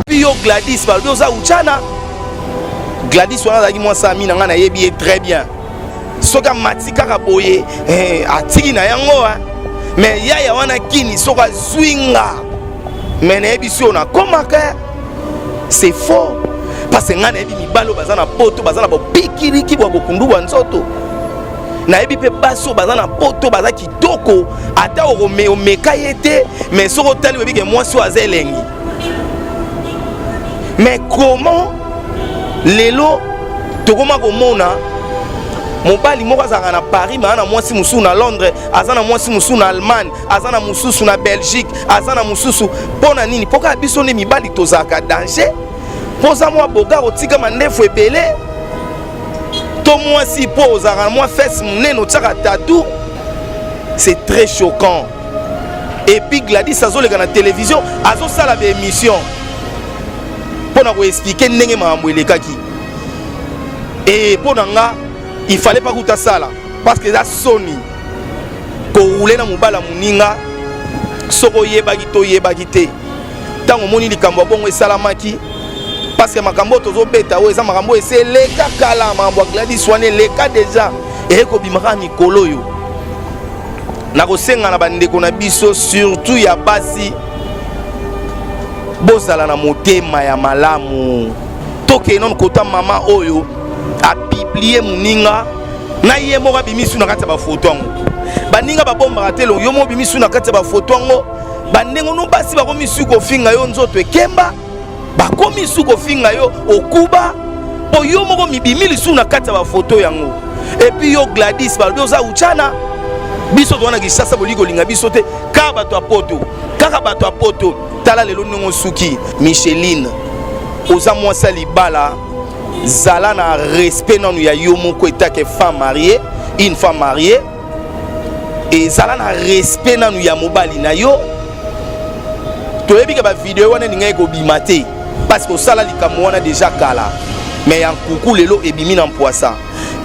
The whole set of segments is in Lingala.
puis yo Gladys balobi oza uchana Gladys wana azalaki mwasi ami na nga nayebi ye très bien soki amati kaka boye atiki na yango mais yaya wana kini soki azwi nga mais nayebi si oyo nakomaka c'est faux parce que nga nayebi mibali oyo baza na poto baza na bopikiliki bwa bokundu bwa nzoto nayebi mpe basi oyo baza na poto baza kitoko ata omeka ye te mais soki otali oyebike mwasi oyo aza elengi mais comment lelo tokoma komona mobali moko azalaka na Paris mais ana mwasi mosusu na Londres aza na mwasi mosusu na Allemagne aza na mosusu na Belgique aza na mosusu mpona nini mpoka biso nde mibali tozalaka danger mpoza mwa boga kotika mandefu ebele to mwasi mpo ozalaka na mwa fesse monene otiaka tatou c'est très choquant et puis Gladys azoleka na télévision azosala baémission mpona koexplike ndenge makambo elekaki et mpona nga il fallait pas kuta sala parce que ça soni ko roule na mobala muninga soko yebaki to yebaki te tango moni likambo bongo esalamaki parce que makambo tozo beta o eza makambo ese leka kala makambo Gladys wane leka déjà et ko bimaka mikolo yo na ko senga na bandeko na biso surtout ya basi bozala na motema ya malamu toke non kota mama oyo a publier muninga na ye moko bimisu na kati ba photo ngo baninga babomba telo yo mo bimisu na kati ba photo ngo bandengo no basi ba komisu ko finga yo nzoto ekemba ba komisu ko finga yo okuba po yo moko mibimili su na kati ba photo yango et puis yo Gladys ba doza uchana biso tona kisasa boliko linga biso te ka bato apoto kaka bato apoto tala lelo ndongo suki Micheline oza mwasa libala zala na respect nanu ya yo moko etake femme mariée une femme mariée et zala na respect nanu ya mobali na yo toyebi ka ba vidéo wana ninga ko bimate parce que osala likambo wana déjà kala mais ya kuku lelo ebimi na mpoisa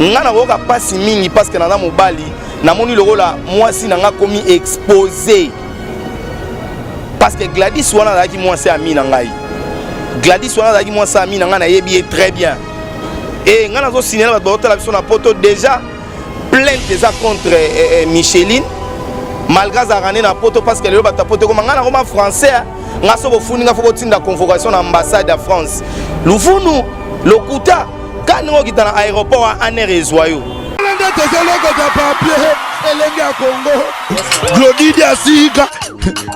nga na koka pasi mingi parce que naza mobali namoni lokola mwasi nanga komi exposé parce que Gladys wana azalaki mwasi ami na ngai Gladys wana azalaki mwasi ami na ngai nayebi ye très bien et nga nazo signer na bato baotala biso na poto déjà plainte eza contre Micheline malgré azalaka nde na poto parce que lelo bato ya poto ekoma nga nakoma français nga so bofuni nga fo kotinda convocation na ambassade ya France lufunu lokuta kani okita na aéroport aner ezwa yo Elenge ya Congo Glody Diasika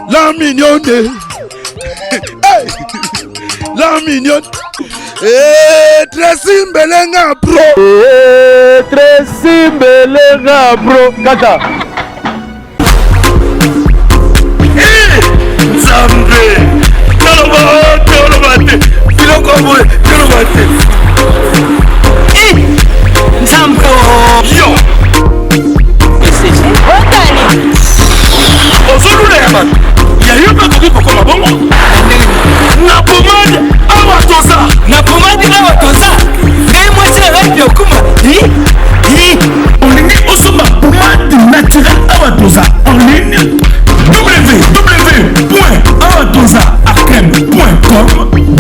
la mignonne la mignonne Tracy Mbelenga bro Tracy Mbelenga bro kaka Zambe Tolobate Filokoboe Tolobate Zambe yo Ozolulema ya yoba kuko koma bongo na pomade awa toza na pomade awa toza ngai mwasi na ngai okuma olingi osomba pomade naturelle awa toza en ligne www.awatozaarchem.com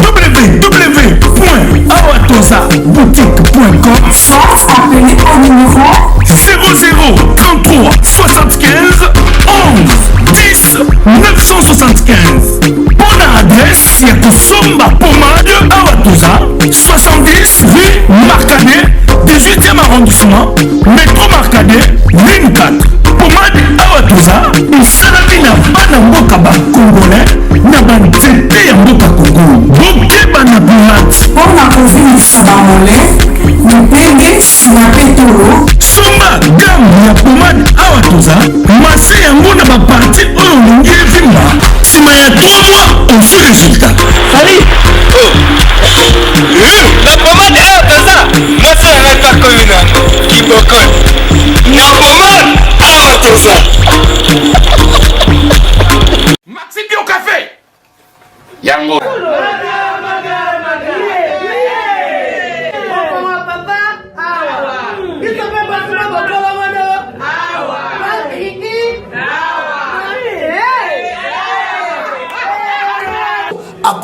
www.awatozaboutique.com Soit appelez au numéro 00 33 75 11 10 975. Bonne adresse, c'est pour Somba Pomade Awatoza, 70 rue Marcadet, 18e arrondissement, métro Marcadet, ligne 4. Pomade Awatoza, et Salamina Bana Mboka Ba Congolais, Nabanzete ya Mboka Congo. Bokeba na Pomade. pour la COVID Sabamole, le PG Sinapetolo. Somba gamme ya pomade Awatoza, masse yango na ba parti oyo olingi evimba. Sima ya 3 mois, on fait résultat. Allez la pomade Awatoza mwasi na ngai kako yuna kiboko na pomade Awatoza Maxi Bio Café. Yango.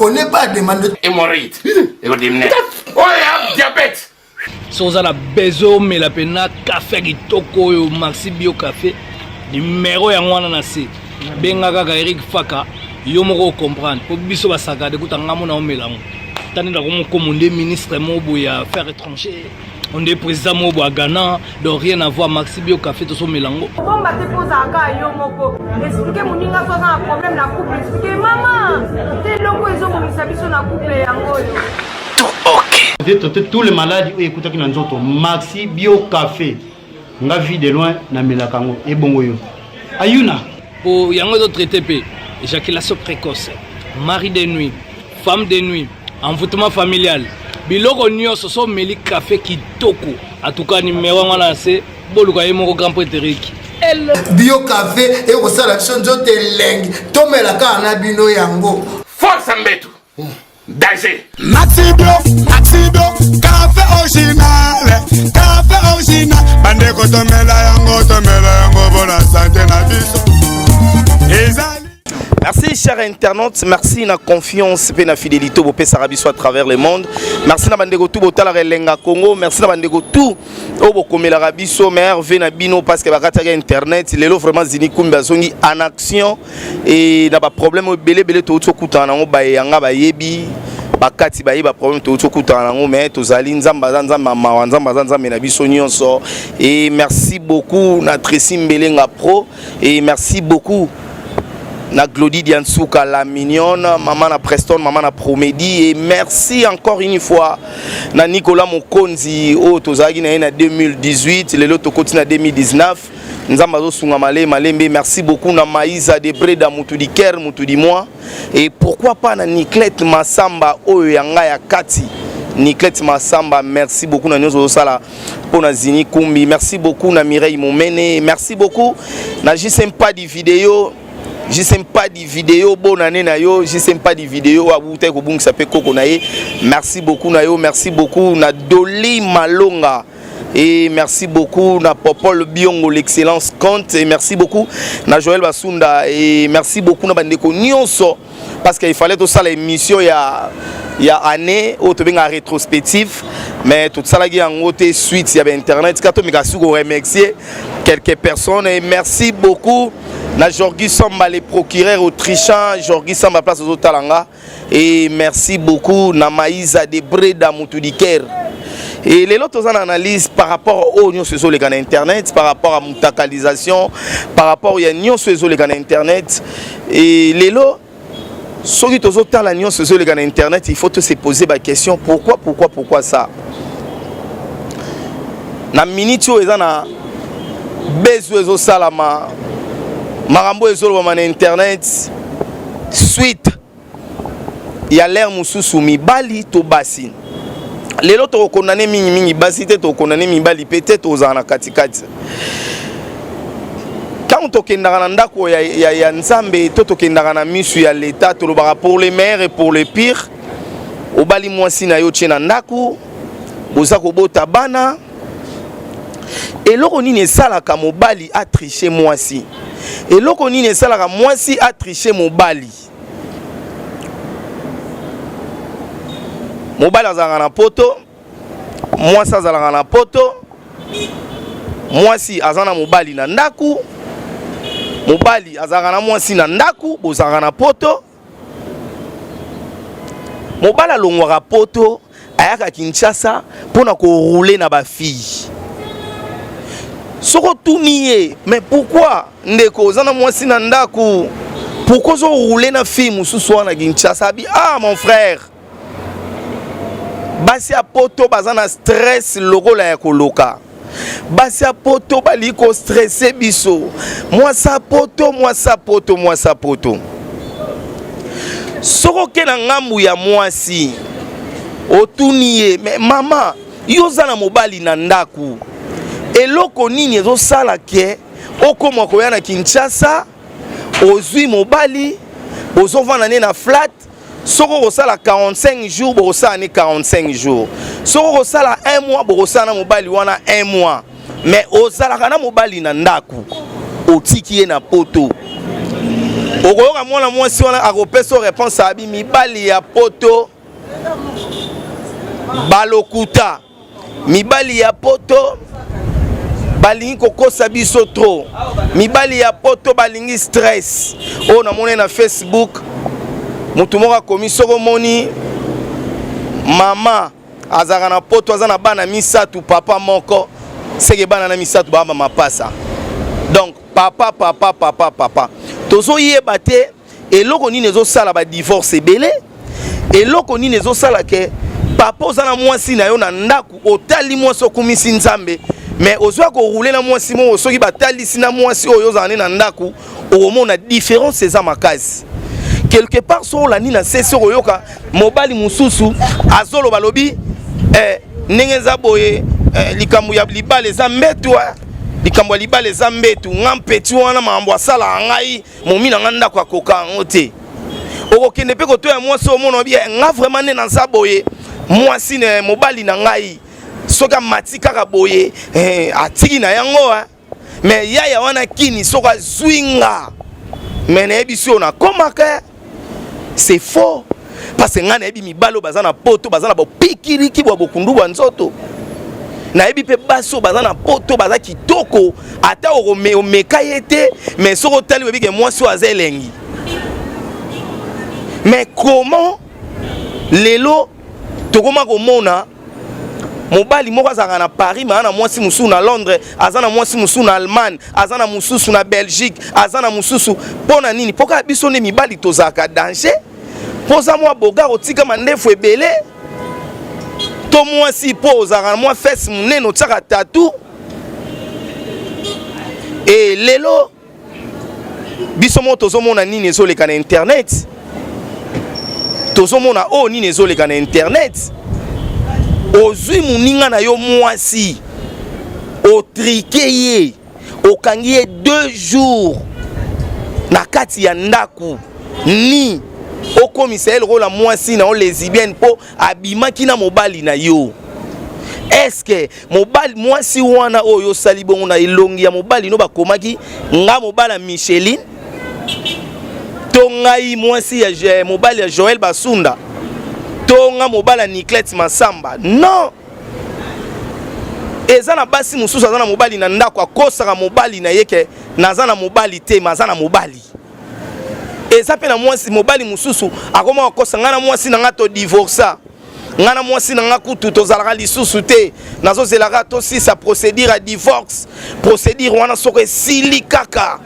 connaît pas demande hémorroïde. Oh, diabète. Soza la bezo mais la pena café kitoko yo Maxi Bio Café numéro ya ngwana na se benga kaka Eric Faka yo moko comprendre po biso basaka de kutanga mona omelango tani na ko monde ministre mobo ya affaires étrangères on est président mobo à Ghana donc rien à voir Maxi Bio Café to so melango bon ba te posa ka yo moko expliquer moninga so na problème na couple expliquer maman te loko ezo mo misabiso na couple yango yo. Tous les malades écoutent qui n'ont Maxi Bio Café. Nga vie de loin na melakango et bongoyo. Ayuna. Pour yango de traité pe éjaculation précoce, mari de nuit, femme de nuit, envoûtement familial. Biloko nyonso so meli café kitoko. En tout cas numéro ngana c'est boluka yemo grand prétérique. Bio Café et au sala chonjo te leng. Tomelaka na bino yango. Force Mbetu. Danger. Maxi Bio, café original, bande kotomela yango pour la santé na biso. Merci chers internautes, merci na confiance et na fidélité au Pé Sarabiso à travers le monde. Merci na bandeko tout botala relenga Congo, merci na bandeko tout au bokomela rabiso merve na bino parce que bakata internet, lelo vraiment zini kumba zongi en action et na ba problème belé to tsokuta na ngo ba yanga ba yebi bakati ba yeba problème to tsokuta na ngo mais to zali nzamba mama nzamba na biso nyonso et merci beaucoup na Tracy Mbelenga Pro et merci beaucoup na Glody Diansuka la mignonne, maman na Preston, maman na Promedi et merci encore une fois na Nicolas Mokonzi au tozaki na 2018 lelo tokoti na 2019 nzamba zo sunga malembe merci beaucoup na Maïsa de Breda Mutudi Ker Mutudi moi et pourquoi pas na Niclette Masamba oyo yanga ya kati Niclette Masamba merci beaucoup na nyozo sala pona zini kumbi merci beaucoup na Mireille Momene merci beaucoup na j'aime pas di vidéo je sais pas des vidéos bonne année na yo je sais pas des vidéos à bouteille ko bung sapé koko na ye merci beaucoup na yo merci beaucoup na Dolly Malonga et merci beaucoup na Popol Biongo l'excellence compte et merci beaucoup na Joël Basunda et merci beaucoup na bandeko nyonso parce qu'il fallait tout ça l'émission il y a année au to benga rétrospective mais tout ça là qui en côté suite il y avait internet quand me su remercier quelques personnes et merci beaucoup na Jorgi Samba les procureurs autrichiens Jorgi Samba place aux Talanga et merci beaucoup na Maïsa de Breda Mutudiker et les autres en analyse par rapport aux news sur les canaux internet par rapport à mutakalisation par rapport à news sur les canaux internet et les lots ceux qui sont dans la news sur les canaux internet il faut se poser la question pourquoi ça na minute où ils ont besoin de salama marambo ezolo na internet suite il y a l'air mususu mibali to basi lelo to condamner mingi basi te to condamner mibali peut-être aux ana katikati quand to kendaka na ndako ya nzambe to kendaka na misu ya l'état to lobaka pour les meilleurs et pour les pires obali mwasi na yo tshena ndako boza ko bota bana et loko nini esalaka mobali a tricher mwasi et loko nini esalaka mwasi a tricher mobali azalaka na poto mwasi azalaka na poto mwasi azana na mobali na ndaku mobali azalaka na mwasi na ndaku bozalaka na poto mobali alongwaka poto ayaka Kinshasa mpona korouler na bafille soko tuniye mais pourquoi ndeko zana mwasi na ndaku pourquoi zo rouler na fille mususu wana Kinshasa bi ah mon frère basi a poto bazana stress lokola ya koloka basi a poto bali ko stresser biso moi sa poto soko ke na ngambu ya mwasi otuniye mais mama yo zana mobali na ndaku eloko nini ezo sala ke okoma koya na Kinshasa ozwi mobali ozovana ne na flat soko kosala 45 jours bokosala ne 45 jours soko kosala 1 mois bokosala na mobali wana 1 mois mais ozalaka na mobali na ndaku otiki ye na poto okoyoka mwana mwasi wana akopesa réponse abi mibali ya poto balokuta mibali ya poto balingi kokosa biso trop mibali ya poto balingi stress oyo namoni na Facebook mutu moko akomi soko moni mama azaka na poto aza na bana misatu papa moko seke bana na misatu baba mapasa donc papa tozo yeba te eloko nini ezosala ba divorce ebele eloko nini ezosala ke papa ozana mwasi na yo na ndaku otali mwasi okumisi nzambe mais ozwa ko rouler na mwasi mo soki batalisi na mwasi oyo ozana na ndaku omona différence eza makasi quelque part so la nina sese oyoka mobali mususu azolo balobi ndenge eza boye likambo ya libale eza mbetu likambo ya libale eza mbetu ngampeti wana mambo asala ngai momina nganda kwa koka ngote okokende pe koto ya mwasi omona bien nga vraiment ne na za boye mwasi ne mobali na ngai soka matika ka boye atiki na yango mais yaya wana kini soka zwinga mais na ebiso na komaka c'est faux parce que ngana ebi mibalo bazana poto bazana bo pikiriki bo bokundu bwa nzoto na ebi pe baso bazana poto baza kitoko ata omeka yete mais soko tali webi ke mwasi wa zelengi mais comment lelo tokoma komona mobali moko azaka na Paris mais ana mwasi musu na Londres azana mwasi musu na Allemagne azana mususu na Belgique azana mususu pona nini poka biso ne mibali tozaka danger poza mwa boga otika mandefu ebele to mwasi poza mwa fesse munene otsaka tatou et lelo biso mo tozomona nini ezoleka na internet tozomona o nini ezoleka na internet ozwi muninga na yo mwasi otrike ye okangi ye 2 jours na kati ya ndaku ni okomisa ye lokola mwasi na o lesbienne po abimaki na mobali na yo eske mobali mwasi wana oyo osali bongo na elongi ya mobali no bakomaki nga mobala Micheline to ngai mwasi ya mobali ya Joël Basunda tonga mobala Nicolette Masamba non ezana basi mususu azana mobali na ndako akosaka mobali na yeke nazana mobali te mazana mobali eza pe na mwasi mobali mususu akoma akosa ngana mwasi na ngato divorça ngana mwasi na ngakutu tozalaka lisusu te nazo zelaka to si sa procédure à divorce procédure wana soko esili kaka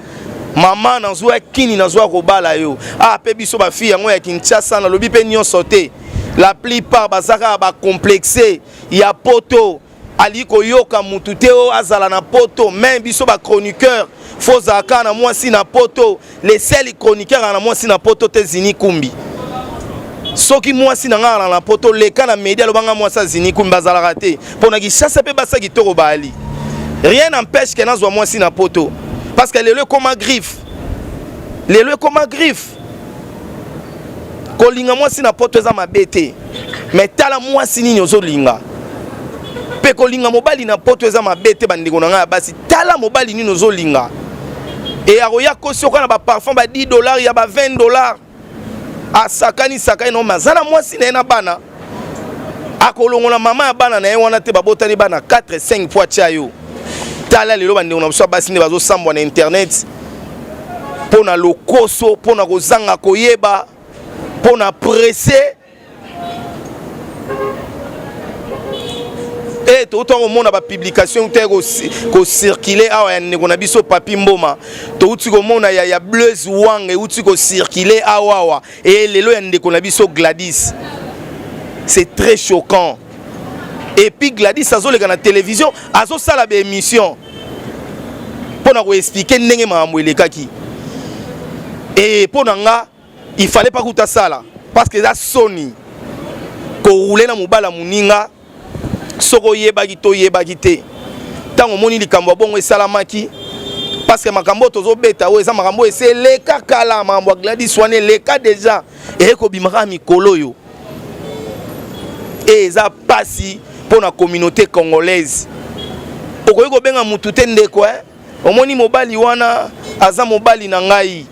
mama nazwa kini nazwa kobala yo pe biso ba fille yango ya Kinshasa na lobi pe nyonso te la plupart bazaka ba complexé ya poto aliko yoka mutu te o azala na poto même biso ba chroniqueur fozaka na mwasi na poto les seuls chroniqueurs na mwasi na poto te zini kumbi soki mwasi na ngala na poto leka na media lobanga mwasi zini kumbi bazala te pona ki chasse pe basa ki toko bali rien n'empêche que nazwa mwasi na poto parce que le comme griffe kolinga mwasi na poto eza mabete mais tala mwasi nini ozolinga pe kolinga mobali na poto eza mabete bandeko na nga basi tala mobali nini ozolinga et akoya kosoka na ba parfum ba $10 ya ba $20 asakani no mazana mwasi na bana akolongola mama ya bana na ye wana te babotani bana 4-5 fois chayo tala lelo bandeko na biso basi ne bazo sambwa na internet pona lokoso pona kozanga koyeba pona pressé et tout au monde ba publication te ko circuler awa ya ndeko na biso papi mboma to uti ko mona ya Blaise Wang et uti ko circuler awa et lelo ya ndeko na biso Gladys c'est très choquant et puis Gladys azoleka na télévision azosala ba émission pona ko expliquer ndenge mambo elekaki et pona nga il fallait pas kuta sala parce que ça soni ko rouler na mobala muninga soko yebaki to yebaki te tango moni likambo bongo esalamaki parce que makambo tozo beta o eza makambo ese leka kala mambo Gladys wane leka déjà et ko bimaka mikolo yo et eza pasi pour la communauté congolaise okoyi ko benga mutu te ndeko omoni mobali wana aza mobali na ngai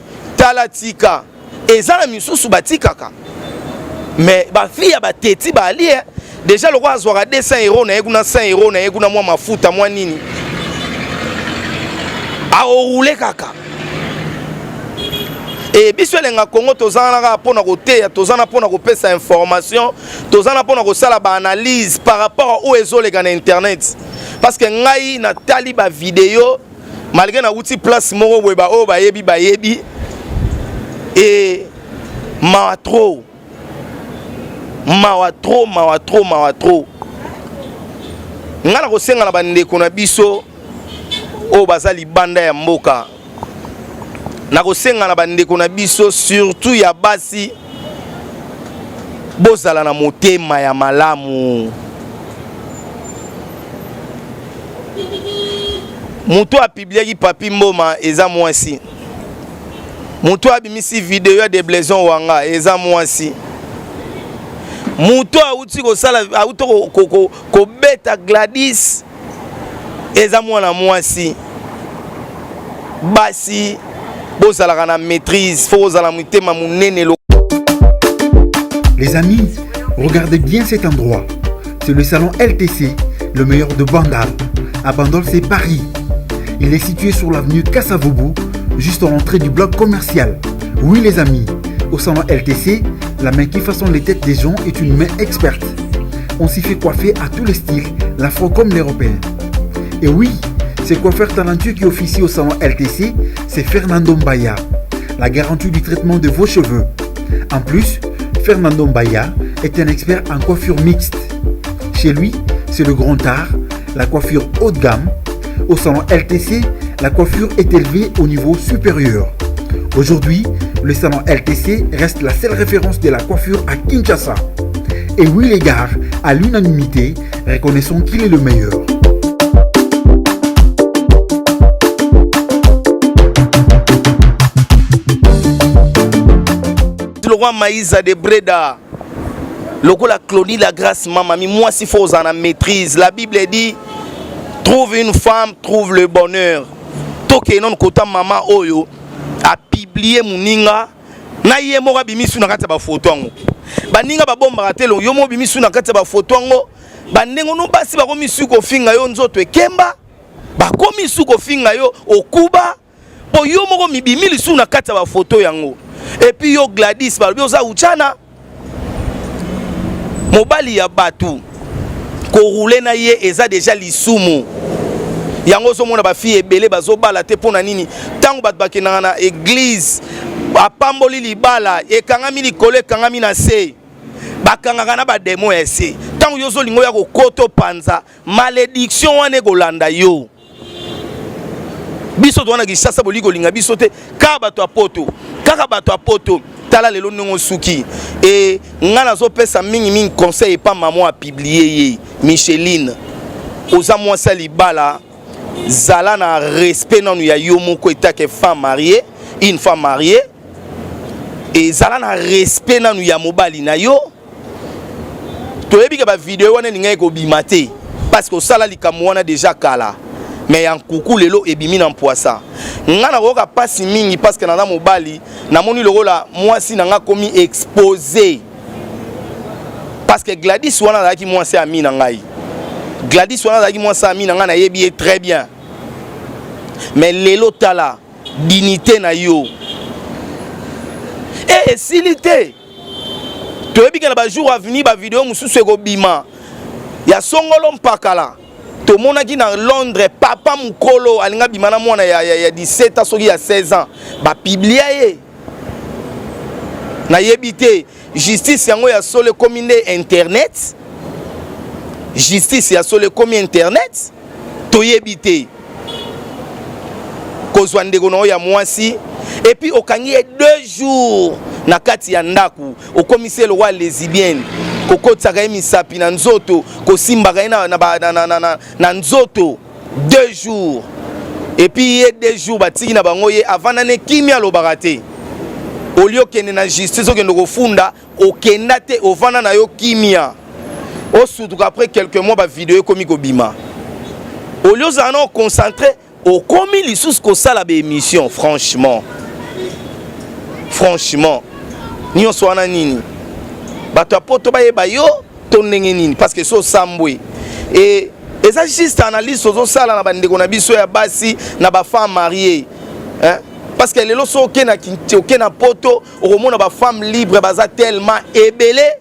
tala tika ezana misusu batikaka mais ba fille ya bateti ba ali déjà le roi azwaka 200 € na yekuna 100 € na yekuna mwa mafuta mwa nini a roule kaka et biso lenga Congo tozana ka pona koteya tozana pona kopesa information tozana pona kosala ba analyse par rapport au ezoleka na internet parce que ngai na tali ba vidéo malgré na outil place moko boye ba o bayebi et mawa trop ngana kosenga na bandeko na biso o bazali banda ya mboka na kosenga na bandeko na biso surtout ya basi bozala na motema ya malamu mutu apibliaki papi mboma eza mwasi mutu abimisi video ya déblaison wanga eza mwasi mutu auti kosala auto kobeta Gladys eza mwana mwasi basi bozalaka na maîtrise faut ozala mutema munene. Les amis, regardez bien cet endroit. C'est le salon LTC, le meilleur de Bandal. À Bandal, c'est Paris. Il est situé sur l'avenue Kassavoubou, juste à l'entrée du bloc commercial. Oui les amis, au salon LTC, la main qui façonne les têtes des gens est une main experte. On s'y fait coiffer à tous les styles, l'afro comme l'européen. Et oui, ce coiffeur talentueux qui officie au salon LTC, c'est Fernando Mbaya, la garantie du traitement de vos cheveux. En plus, Fernando Mbaya est un expert en coiffure mixte. Chez lui, c'est le grand art, la coiffure haut de gamme. Au salon LTC, la coiffure est élevée au niveau supérieur. Aujourd'hui, le salon LTC reste la seule référence de la coiffure à Kinshasa. Et oui les gars, à l'unanimité, reconnaissons qu'il est le meilleur. Le roi Maïsa de Breda, le roi la Clonie, la grâce, maman, moi si faut en maîtrise. La Bible dit, trouve une femme, trouve le bonheur. Toke non kota maman oyo a publié muninga na ye mo bimisu na kata ba photo ngo. Ba ninga ba bomba telo yo mo bimisu na kata ba photo ngo. Ba ndengo no basi ba komisu ko finga yo nzoto ekemba. Ba komisu ko finga yo okuba. Po yo mo mi bimili su na kata ba photo yango. Et puis yo Gladys ba bioza uchana. Mobali ya batu ko rouler na ye eza déjà lisumu. Yango zo mona ba fille ebele bazo bala te pona nini tango bat bakena na église apamboli libala ekangami likolo ekangami na se bakangaka na ba demo ese tango yo zo lingo ya kokoto panza malédiction wane kolanda yo biso twana kisasa boliko linga biso te ka bato apoto kaka bato apoto tala lelo ndongo suki et ngana zo pesa mingi conseil pa maman a publier Micheline oza mwasa libala zala na respect nanu ya yo moko etake femme mariée, une femme mariée et zala na respect nanu ya mobali na yo toyebi ke ba vidéo wana ninga ko bimate parce que sala likamwa na déjà kala mais en kuku lelo ebimi na poisa ngana roka pasi mingi parce que na mobali na moni loko la mwasi nanga komi exposé parce que Gladys wana la ki mwasi ami na ngai Gladys wana la ki mwasi ami na ngai na yebi très bien mais lelo tala dignité na yo et silité toyebi ke na ba jour à venir ba vidéo mususu ko bima ya songolo mpakala to monaki na Londres papa mukolo alinga bimana mwana ya 17 ans soki ya 16 ans ba publier ye na yebite justice yango ya sole commune internet justice ya sole commune internet to yebite kozwa ndeko na ya mwasi et puis okangi 2 jours na kati ya ndaku okomise le roi lesbienne kokotaka ye misapi na nzoto kosimbaka ye na nzoto 2 jours et puis ye 2 jours batiki na bango ye avant nane kimia alobaka te oli okende na justice okende kofunda okenda te ovanda na yo kimia osutuka après quelques mois ba vidéo ekomi kobima oli ozala na oconcentré okomi lisusu kosala ba émission franchement franchement nyonso wana nini bato ya poto bayeba yo to ndenge nini parce que so sambwe et eza juste analyse ozosala na bandeko na biso ya basi na bafemme mariée hein? Parce que lelo so oke na poto okomona bafemme libre baza tellement ebele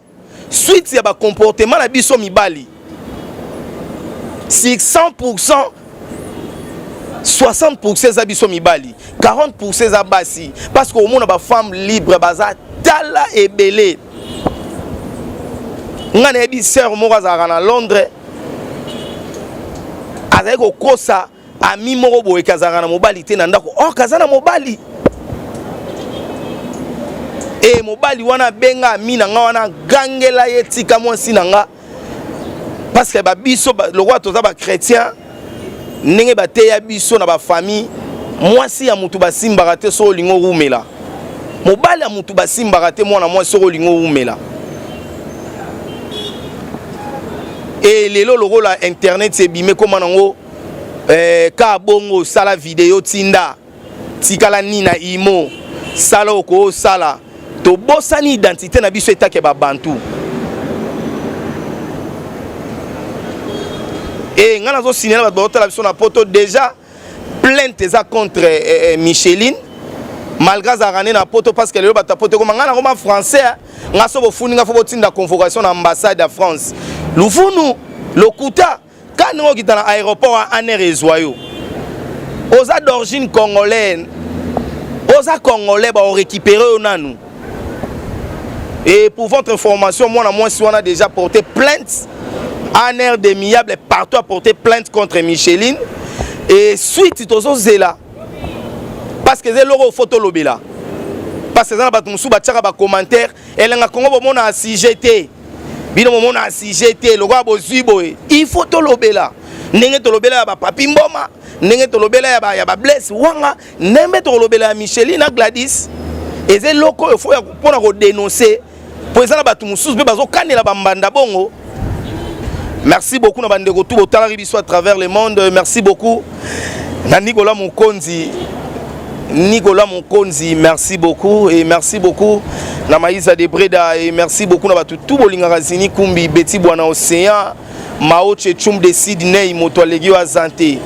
suite ya comportement na biso mibali 100% 60% za biso mibali 40% za basi parce que okomona bafemme libre baza tala ebele nga na yebi sœur moko azalaka na Londres azali kokosa ami moko boye kazalaka na mobali te na ndako kaza na mobali e mobali wana benga ami na nga wana gangela ye tika mwasi na nga parce que babiso lokwa toza bakretien ndenge bateya biso na bafamille mwasi ya mutu basimbaka te so olingo rumela mobali ya mutu basimbaka te mwana mwasi so olingo rumela et lelo lokola internet ebime koma nango ka bongo sala video tinda tikala nina imo sala oko sala to bosani identité na biso etake ba bantu et ngana zo signer ba botala biso na poto déjà plainte za contre Micheline malgré za rané na poto parce que le bata poto comme ngana comme français ngaso bo funi nga fo botinda convocation na ambassade de France lufunu lokuta quand on est dans l'aéroport à Anérezoyo, aux d'origine congolaise, aux congolais ont récupéré nous. Et pour votre information, moi si on a déjà porté plainte à Aner de Miable partout a porté plainte contre Micheline et suite aux zéla parce que c'est l'euro photo lobela parce que ça va tout battre ba commentaire et là Congo bon a CGT bino momona CGT logo bozibo il faut to lobela ndenge to lobela ba papi mboma ndenge to lobela ya ba bless wanga nembe to lobela ya Micheline na Gladys eze loko il faut pona ko dénoncer pour ça na batu mususu be bazo kanela ba mbanda bongo. Merci beaucoup na bandeko tout botala biso à travers le monde. Merci beaucoup na Nicolas Monkonzi, merci beaucoup et merci beaucoup na Maïsa de Breda et merci beaucoup na batu tout bolingaka zini kumbi Betty Bwana Océan Maoche Chum de Sydney moto legio azante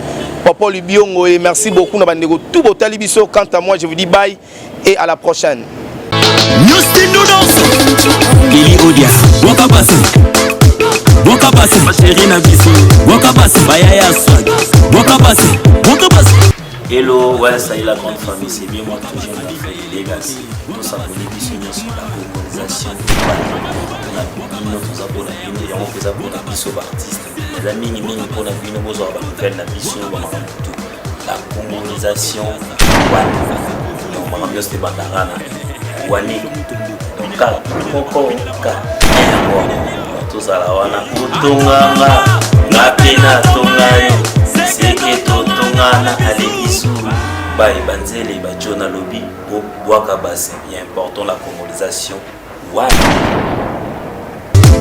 Papa Libiongo et merci beaucoup na bandeko tout botali biso. Quant à moi je vous dis bye et à la prochaine. Hello, ouais, ça y est la grande famille, c'est bien moi toujours les Legacy. Tout ça pour les bisous sur la colonisation. Nous avons des bisous artistes. Les amis, nous avons la colonisation. Nous avons Bye Banzele Bajona Lobby pour Wakabasi. Il est important la congolaisation. Ouais.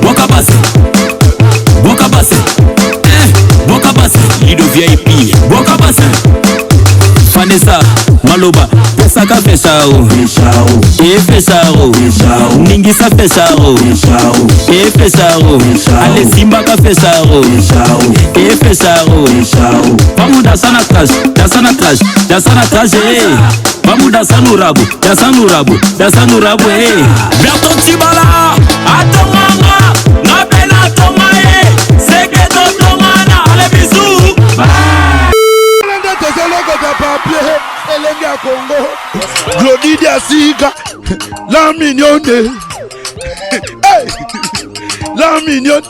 Wakabasi. Wakabasi. Lido VIP. Wakabasi. Vanessa Maloba. Pesaka Feshao. Feshao. Ningisa Feshao. Feshao. Ale Simbaka Feshao. Feshao. Vamos dançar na traje. Vamos dançar no rabo. Dançar no rabo, Berton Tibala. Atomanga. Na pena tomae. Seketo tomana. Ale bisou. Congo, Glodidia Sika, la mignonne, la mignonne,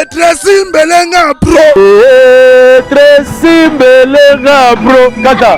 Tracy Mbelenga bro, Kaka.